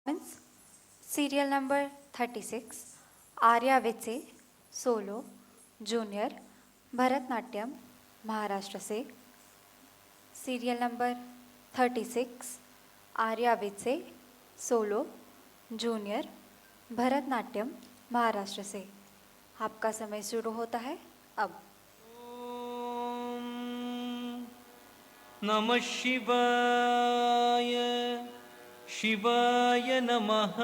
Means serial number 36 Arya Vitse solo junior Bharatanatyam Maharashtra से। Serial number 36 आर्या वित्से solo junior Bharatanatyam Maharashtra से। आपका समय शुरू होता है अब। नमः शिवाय शिवाय नमः।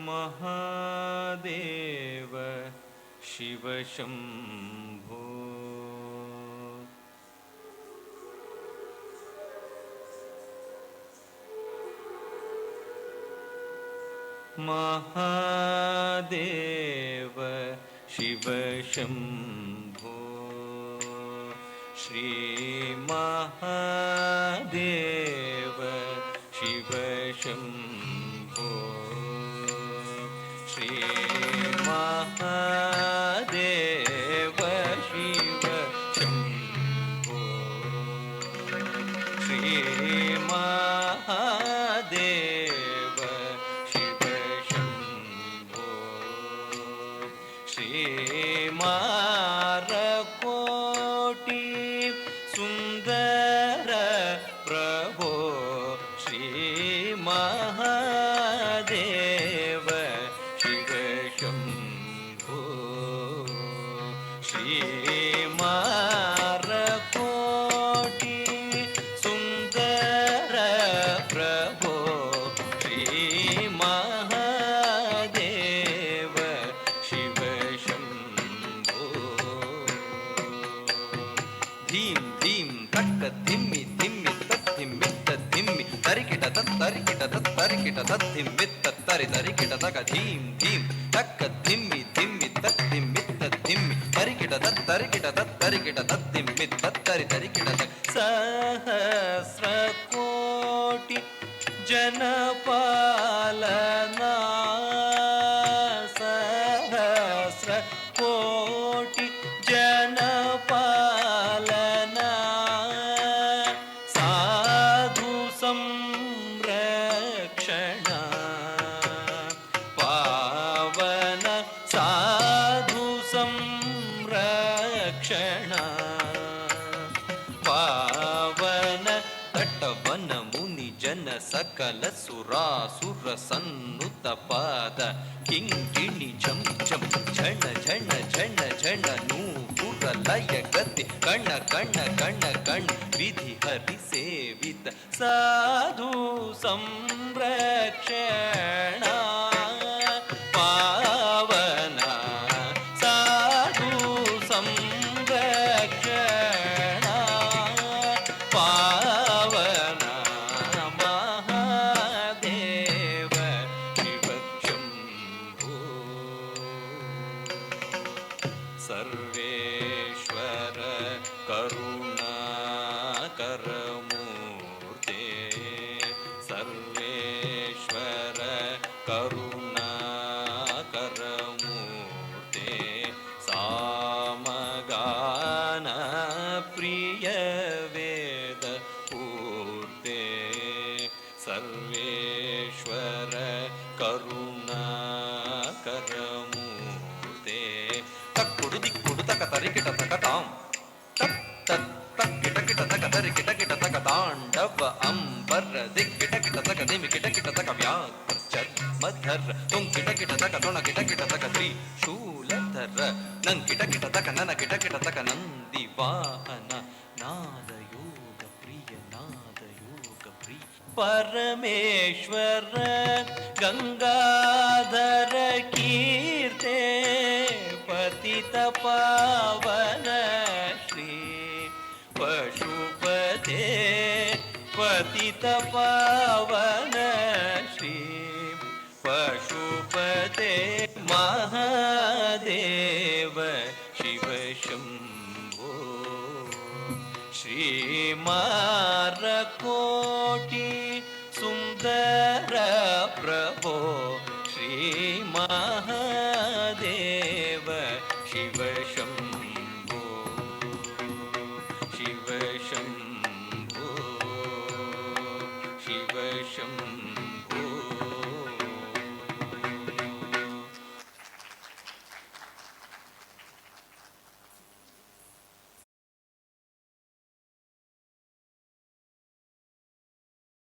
महादेव शिव शंभो। महादेव शिव शंभो। श्री महादेव शिव शंभो। श्री महादेव शिव शंभो। श्री महादेव शिव शंभो। श्री मारकोटि सुंदर प्रभो। श्री महादेव शिव शंभो। श्री मारकोटि सुंदर प्रभो। श्री महादेव शिव शंभो। धीम धीम तक्क धिम्मि धिम्मि तद्धिम्मि तद्धिम्मि तरिकिट तरिकिट तरिकिट तद्धिम्मि तरि तरिकिट तक धीम धीम तक्क धिम्मि धिम्मि तद्धिम्मि तद्धिम्मि तरिकिट तरिकिट तरिकिट तद्धिम्मि तरि तरिकिट तक। सहस्रकोटि जनपालना। सहस्रकोटि जनपालना। साधु संरक्षण पावन। साधु संरक्षण पावन। तटवन मुनि जन सकल सुरासुर सन्नुत पाद किंकिणी झम झम झण झण झण झण नूपुर लय गति कण कण कण कण विधि हरि सेवित साधु संरक्षण पावन। साधु संरक्षण पावन। महादेव शिव शंभो। सर्वेश्वर करुणाकर मूर्ते। सर्वेश्वर करुणाकर मूर्ते। सामगान प्रिय वेद पूर्ते। सर्वेश्वर करुणाकर मूर्ते। तक्कुडु दिक्कुडु तक तरिकिट तक ताम तत् तत् तक्किट किट तक तरिकिट किट तक तांडव अंबर दिक्किट किट तक दिमि किट किट तक व्याघ्र चर्मधर तुंकिट किट तक तोण किट किट तक त्रिशूलधर नंकिट किट तक नन किट किट तक नंदि वाहन नाद योग प्रिय नाद योग प्रिय। परमेश्वर गंगाधर कीर्ते पतित पावन। श्री पशुपते पतित पावन। श्री पशुपते महादेव शिव शंभो। श्री कुमारकोटि सुन्दर प्रभो श्री महादेव शिव शम्भो